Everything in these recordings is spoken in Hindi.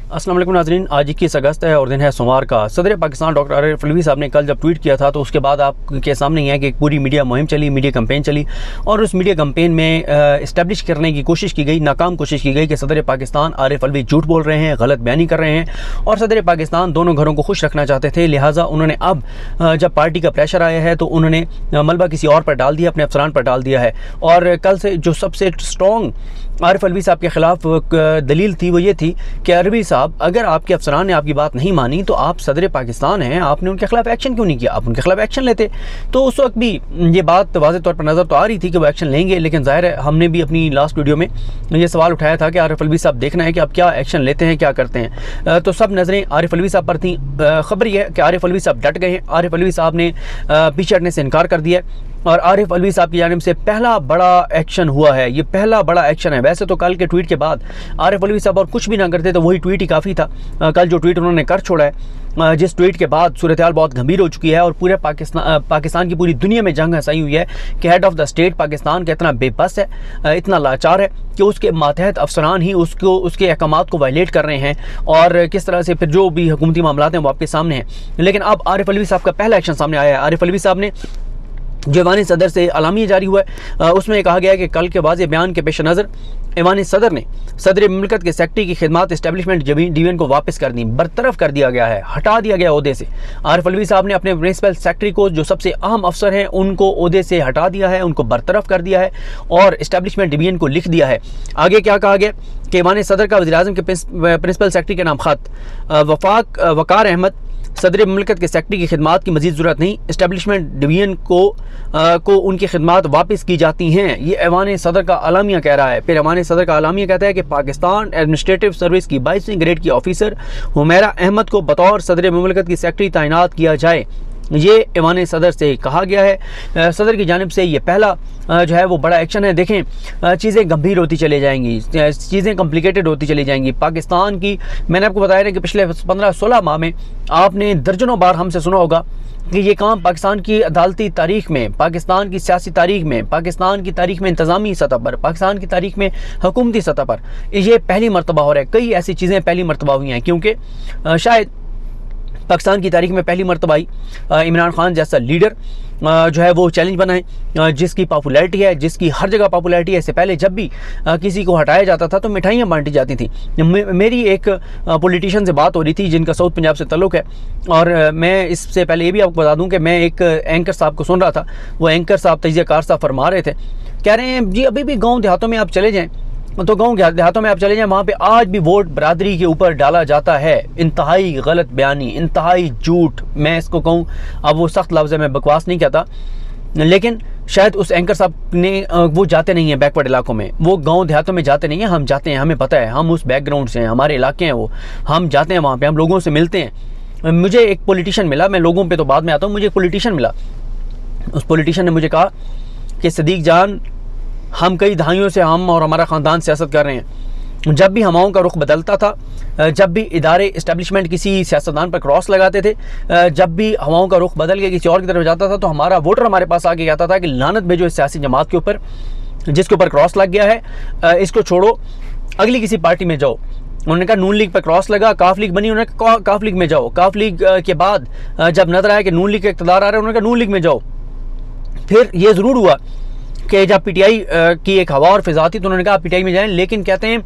अस्सलाम वालेकुम नाज़रीन, आज 21 अगस्त है और दिन है सोमवार का। सदर पाकिस्तान डॉक्टर आरिफ अलवी साहब ने कल जब ट्वीट किया था तो उसके बाद आपके सामने ही है कि एक पूरी मीडिया मुहिम चली, मीडिया कैंपेन चली और उस मीडिया कैंपेन में इस्टेब्लिश करने की कोशिश की गई, नाकाम कोशिश की गई कि सदर पाकिस्तान आरिफ अलवी झूठ बोल रहे हैं, गलत बयानी कर रहे हैं और सदर पाकिस्तान दोनों घरों को खुश रखना चाहते थे। लिहाजा उन्होंने अब जब पार्टी का प्रेशर आया है तो उन्होंने मलबा किसी और पर डाल दिया, अपने अफसरान पर डाल दिया है। और कल से जो सबसे स्ट्रॉन्ग आरिफ अलवी साहब के ख़िलाफ़ दलील थी वो ये थी कि अलवी साहब, अगर आपके अफसरान ने आपकी बात नहीं मानी तो आप सदर पाकिस्तान हैं, आपने उनके खिलाफ एक्शन क्यों नहीं किया, आप उनके खिलाफ एक्शन लेते। तो उस वक्त भी ये बात वाज़ेह तौर पर नज़र तो आ रही थी कि वो एक्शन लेंगे, लेकिन ज़ाहिर है हमने भी अपनी लास्ट वीडियो में ये सवाल उठाया था कि आरिफ अलवी साहब देखना है कि आप क्या एक्शन लेते हैं, क्या करते हैं। तो सब नज़रें आरिफ अलवी साहब पर थी। ख़बर यह है कि आरिफ अलवी साहब डट गए हैं। आरिफ अलवी साहब ने पीछे हटने से इनकार कर दिया और आरिफ अलवी साहब की जानिब से पहला बड़ा एक्शन हुआ है। ये पहला बड़ा एक्शन है। वैसे तो कल के ट्वीट के बाद आरिफ अलवी साहब और कुछ भी ना करते तो वही ट्वीट ही काफ़ी था। कल जो ट्वीट उन्होंने कर छोड़ा है, जिस ट्वीट के बाद सूरत हाल बहुत गंभीर हो चुकी है और पूरे पाकिस्तान की पूरी दुनिया में जंग हंसाई हुई है कि head of the state Pakistan का इतना बेबस है, इतना लाचार है कि उसके मातहत अफसरान ही उसके अहकामात को वायलेट कर रहे हैं और किस तरह से फिर जो भी हुकूमती मामलात हैं वो आपके सामने हैं। लेकिन अब आरिफ अलवी साहब का पहला एक्शन सामने आया है। आरिफ अलवी साहब ने जो ऐवान सदर से अलामिया जारी हुआ है उसमें कहा गया है कि कल के वाज़े बयान के पेश नज़र ऐवान सदर ने सदर मुमलिकत के सेक्रेटरी की खिदमात इस्टेब्लिशमेंट डिवीजन को वापस कर दी, बरतरफ कर दिया गया है, हटा दिया गया ओहदे से। आरिफ अलवी साहब ने अपने प्रिंसिपल सेक्रेटरी को, जो सबसे अहम अफसर हैं, उनको ओहदे से हटा दिया है, उनको बरतरफ कर दिया है और इस्टेब्लिशमेंट डिवीजन को लिख दिया है। आगे क्या कहा गया कि ऐवान सदर का वज़ीर-ए-आज़म के प्रिंसिपल सेक्रेटरी के नाम ख़त वकार अहमद सदर मुमलिकत के सेक्रेटरी की खिदमात की मज़ीद ज़रूरत नहीं, इस्टेब्लिशमेंट डिवीजन को उनकी खिदमात वापस की जाती हैं। ये ऐवान सदर का अलामिया कह रहा है। फिर ऐवान सदर का अलामिया कहता है कि पाकिस्तान एडमिनिस्ट्रेटिव सर्विस की 22वीं ग्रेड की ऑफिसर हुमैरा अहमद को बतौर सदर मुमलिकत की सेक्रेटरी तैनात किया जाए। ये ऐवान सदर से कहा गया है। सदर की जानिब से ये पहला जो है वो बड़ा एक्शन है। देखें, चीज़ें गंभीर होती चली जाएंगी, चीज़ें कॉम्प्लिकेटेड होती चली जाएंगी। पाकिस्तान की, मैंने आपको बताया ना कि पिछले 15-16 माह में आपने दर्जनों बार हमसे सुना होगा कि ये काम पाकिस्तान की अदालती तारीख में, पाकिस्तान की सियासी तारीख में, पाकिस्तान की तारीख में, इंतज़ामी सतह पर, पाकिस्तान की तारीख में, हुकूमती सतह पर ये पहली मरतबा हो रहा है। कई ऐसी चीज़ें पहली मरतबा हुई हैं क्योंकि शायद पाकिस्तान की तारीख में पहली मरतबा इमरान खान जैसा लीडर जो है वो चैलेंज बना है, जिसकी पॉपुलैरिटी है, जिसकी हर जगह पॉपुलैरिटी है। इससे पहले जब भी किसी को हटाया जाता था तो मिठाइयाँ बांटी जाती थी। मेरी एक पॉलिटिशियन से बात हो रही थी जिनका साउथ पंजाब से ताल्लुक़ है और मैं इससे पहले ये भी आपको बता दूं कि मैं एक एंकर साहब को सुन रहा था। वो एंकर साहब तजिया कार साहब फरमा रहे थे, कह रहे हैं जी अभी भी गाँव देहातों में आप चले जाएँ तो गाँव देहातों में आप चले जाएं, वहाँ पे आज भी वोट बरादरी के ऊपर डाला जाता है। इंतहाई गलत बयानी, इंतहाई झूठ। मैं इसको कहूँ, अब वो सख्त लफ्ज़ है, मैं बकवास नहीं कहता, लेकिन शायद उस एंकर साहब ने, वो जाते नहीं हैं बैकवर्ड इलाकों में, वो गांव देहातों में जाते नहीं हैं। हम जाते हैं, हमें पता है, हम उस बैकग्राउंड से हैं, हमारे इलाके हैं वो, हम जाते हैं वहाँ पर, हम लोगों से मिलते हैं। मुझे एक पॉलिटिशियन मिला, मैं लोगों पर तो बाद में आता हूँ, मुझे एक पॉलिटिशियन मिला। उस पॉलिटिशियन ने मुझे कहा कि सदीक जान, हम कई दहाइयों से, हम और हमारा ख़ानदान सियासत कर रहे हैं। जब भी हवाओं का रुख बदलता था, जब भी इदारे इस्टेब्लिशमेंट किसी सियासतदान पर क्रॉस लगाते थे, जब भी हवाओं का रुख बदल के किसी और की तरफ जाता था तो हमारा वोटर हमारे पास आके कहता था कि लानत भेजो इस सियासी जमात के ऊपर जिसके ऊपर क्रॉस लग गया है, इसको छोड़ो, अगली किसी पार्टी में जाओ। उन्होंने कहा नून लीग पर क्रॉस लगा, काफ लीग बनी, उन्होंने कहा काफ लीग में जाओ। काफ लीग के बाद जब नजर आया कि नून लीग का इक़्तिदार आ रहा है, उन्होंने कहा नून लीग में जाओ। फिर ये ज़रूर हुआ कि जब पीटीआई की एक हवा और फिजा थी तो उन्होंने कहा पीटीआई में जाएं, लेकिन कहते हैं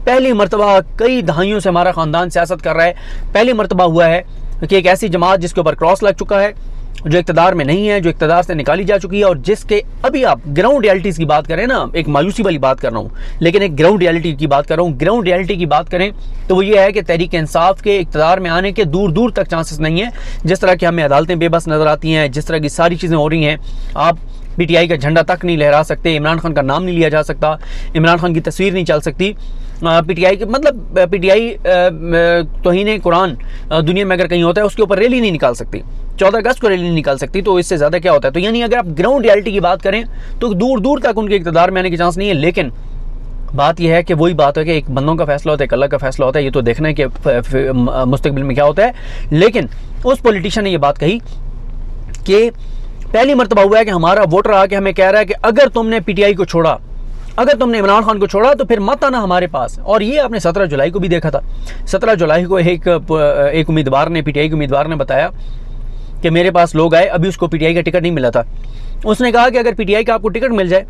पहली मरतबा कई दहाइयों से हमारा ख़ानदान सियासत कर रहा है, पहली मरतबा हुआ है कि एक ऐसी जमात जिसके ऊपर क्रॉस लग चुका है, जो इक़्तिदार में नहीं है, जो इक़्तिदार से निकाली जा चुकी है और जिसके, अभी आप ग्राउंड रियलिटीज़ की बात करें ना, एक मायूसी वाली बात कर रहा हूँ, लेकिन एक ग्राउंड रियलिटी की बात कर रहा हूँ। ग्राउंड रियलिटी की बात करें तो वो ये है कि तहरीक इंसाफ के इक़्तिदार में आने के दूर दूर तक चांसेस नहीं है। जिस तरह की हमें अदालतें बेबस नज़र आती हैं, जिस तरह की सारी चीज़ें हो रही हैं, आप पीटीआई का झंडा तक नहीं लहरा सकते, इमरान खान का नाम नहीं लिया जा सकता, इमरान खान की तस्वीर नहीं चल सकती। पीटीआई के मतलब पीटीआई तौहीन कुरान दुनिया में अगर कहीं होता है उसके ऊपर रैली नहीं निकाल सकती, 14 अगस्त को रैली नहीं निकाल सकती, तो इससे ज़्यादा क्या होता है। तो यानी अगर आप ग्राउंड रियलिटी की बात करें तो दूर दूर तक उनके इक़्तिदार में आने की चांस नहीं है। लेकिन बात यह है कि वही बात है कि एक बंदों का फैसला होता है, एक अल्लाह का फैसला होता है, ये तो देखना है कि मुस्तकबिल में क्या होता है। लेकिन उस पॉलिटिशियन ने ये बात कही कि पहली मरतबा हुआ है कि हमारा वोटर आके हमें कह रहा है कि अगर तुमने पीटीआई को छोड़ा, अगर तुमने इमरान खान को छोड़ा तो फिर मत आना हमारे पास। और ये आपने 17 जुलाई को भी देखा था। 17 जुलाई को एक उम्मीदवार ने, पीटीआई के उम्मीदवार ने बताया कि मेरे पास लोग आए, अभी उसको पीटीआई का टिकट नहीं मिला था। उसने कहा कि अगर पीटीआई का आपको टिकट मिल जाए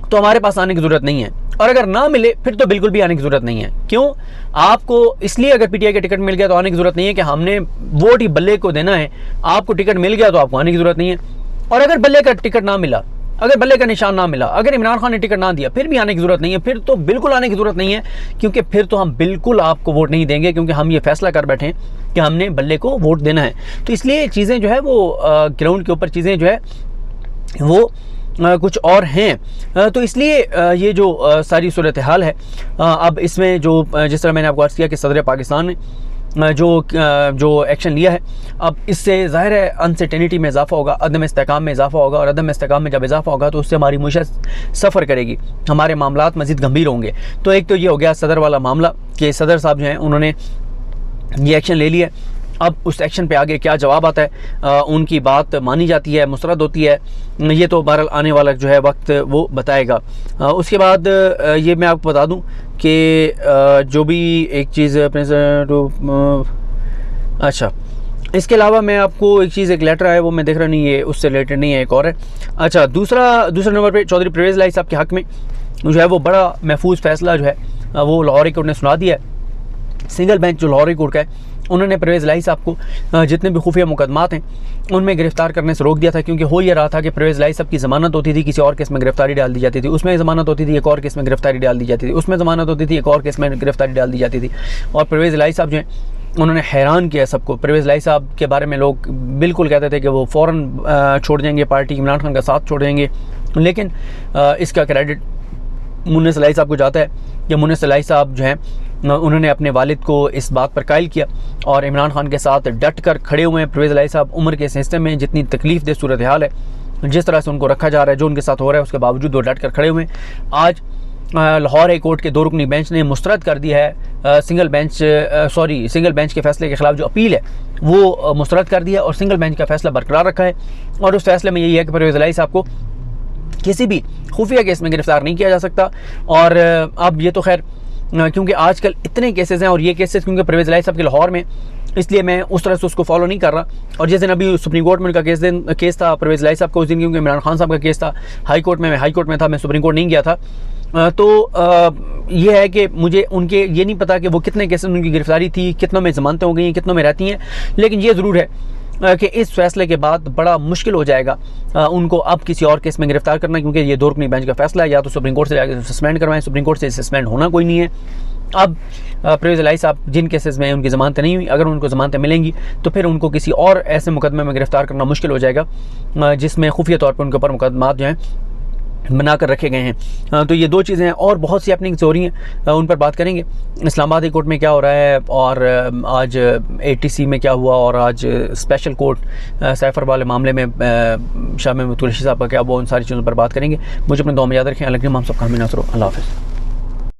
तो हमारे पास आने की ज़रूरत नहीं है, और अगर ना मिले फिर तो बिल्कुल भी आने की ज़रूरत नहीं है। क्यों? आपको इसलिए अगर पीटीआई का टिकट मिल गया तो आने की ज़रूरत नहीं है कि हमने वोट ही बल्ले को देना है। आपको टिकट मिल गया तो आपको आने की ज़रूरत नहीं है। और अगर बल्ले का टिकट ना मिला, अगर बल्ले का निशान ना मिला, अगर इमरान खान ने टिकट ना दिया, फिर भी आने की ज़रूरत नहीं है। फिर तो बिल्कुल आने की ज़रूरत नहीं है, क्योंकि फिर तो हम बिल्कुल आपको वोट नहीं देंगे, क्योंकि हम ये फैसला कर बैठे हैं कि हमने बल्ले को वोट देना है। तो इसलिए चीज़ें जो है वो ग्राउंड के ऊपर चीज़ें जो है वो कुछ और हैं। तो इसलिए ये जो सारी सूरत हाल है, अब इसमें जो जिस तरह मैंने आपको अर्ज़ किया कि सदर पाकिस्तान ने जो एक्शन लिया है, अब इससे ज़ाहिर है अनसर्टेनिटी में इजाफा होगा, अदम इस्तेहकाम में इजाफा होगा, और अदम इस्तेहकाम में जब इजाफा होगा तो उससे हमारी मुईशत सफ़र करेगी, हमारे मामलात मज़ीद गंभीर होंगे। तो एक तो ये हो गया सदर वाला मामला कि सदर साहब जो हैं उन्होंने ये एक्शन ले लिया। अब उस एक्शन पे आगे क्या जवाब आता है, उनकी बात मानी जाती है, मुस्तरद होती है, ये तो बहरहाल आने वाला जो है वक्त वो बताएगा। उसके बाद ये मैं आपको बता दूं कि जो भी एक चीज़ अच्छा, इसके अलावा मैं आपको एक चीज़, एक लेटर आया वो मैं देख रहा नहीं, ये उससे रिलेटेड नहीं है, एक और है। अच्छा, दूसरे नंबर पर चौधरी परवेज़ इलाही साहब के हक़ में जो है वो बड़ा महफूज फ़ैसला जो है वो लाहौर हाई कोर्ट ने सुना दिया है। सिंगल बेंच जो लाहौर हाई कोर्ट का है, उन्होंने परवेज़ इलाही साहब को जितने भी खुफिया मुकदमात हैं उनमें गिरफ्तार करने से रोक दिया था। क्योंकि हो ये रहा था कि परवेज़ इलाही साहब की ज़मानत होती थी, किसी और केस में गिरफ्तारी डाल दी जाती थी, उसमें ज़मानत होती थी, एक और केस में गिरफ्तारी डाल दी जाती थी, उसमें ज़मानत होती थी, एक और केस में गिरफ्तारी डाल दी जाती थी। और परवेज़ इलाही साहब जो हैं उन्होंने हैरान किया सबको। परवेज़ इलाही साहब के बारे में लोग बिल्कुल कहते थे कि वो फ़ौरन छोड़ देंगे पार्टी, इमरान खान का साथ छोड़ देंगे, लेकिन इसका क्रेडिट मुन्निस इलाही साहब को जाता है कि मुन्निस इलाही साहब जो हैं उन्होंने अपने वालिद को इस बात पर कायल किया और इमरान खान के साथ डट कर खड़े हुए हैं। परवेज़ इलाही साहब उम्र के इस हिस्से में जितनी तकलीफ़ दे सूरत हाल है, जिस तरह से उनको रखा जा रहा है, जो उनके साथ हो रहा है, उसके बावजूद वो डट कर खड़े हुए हैं। आज लाहौर हाई कोर्ट के 2 रुकनी बेंच ने मुस्तरद कर दिया है सिंगल बेंच के फैसले के खिलाफ जो अपील है वो मुस्तरद कर दिया और सिंगल बेंच का फैसला बरकरार रखा है। और उस फैसले में यही है कि परवेज़ इलाही साहब को किसी भी खुफिया केस में गिरफ्तार नहीं किया जा सकता। और अब ये तो खैर क्योंकि आजकल इतने केसेस हैं और ये केसेस क्योंकि परवेज़ इलाही साहब के लाहौर में, इसलिए मैं उस तरह से उसको फॉलो नहीं कर रहा। और जिस दिन अभी सुप्रीम कोर्ट में उनका केस था परवेज़ इलाही साहब का, उस दिन क्योंकि इमरान खान साहब का केस था हाई कोर्ट में था, मैं सुप्रीम कोर्ट नहीं गया था। तो ये है कि मुझे उनके ये नहीं पता कि वो कितने केसेस उनकी गिरफ्तारी थी, कितनों में ज़मानतें हो गई, कितनों में रहती हैं। लेकिन ये ज़रूर है कि इस फैसले के बाद बड़ा मुश्किल हो जाएगा उनको अब किसी और केस में गिरफ्तार करना, क्योंकि ये 2 रुकनी बेंच का फैसला है, या तो सुप्रीम कोर्ट से जाकर सस्पेंड करवाएं, सुप्रीम कोर्ट से सस्पेंड होना कोई नहीं है। अब परवेज़ इलाही साहब जिन केसेस में उनकी ज़मानतें नहीं हुई, अगर उनको ज़मानतें मिलेंगी तो फिर उनको किसी और ऐसे मुकदमे में गिरफ्तार करना मुश्किल हो जाएगा जिसमें खुफिया तौर पर उनके ऊपर मुकदमात जो हैं बनाकर रखे गए हैं। तो ये 2 चीज़ें हैं और बहुत सी अपनी हो रही हैं, उन पर बात करेंगे। इस्लामाबाद हाई कोर्ट में क्या हो रहा है और आज ATC में क्या हुआ और आज स्पेशल कोर्ट सैफर वाले मामले में शाह महमूद कुरैशी साहब का क्या हुआ, उन सारी चीज़ों पर बात करेंगे। मुझे अपने दुआ में याद रखें। अल्लाह हम सबका हमें नसर हो। अल्लाह हाफ़िज़।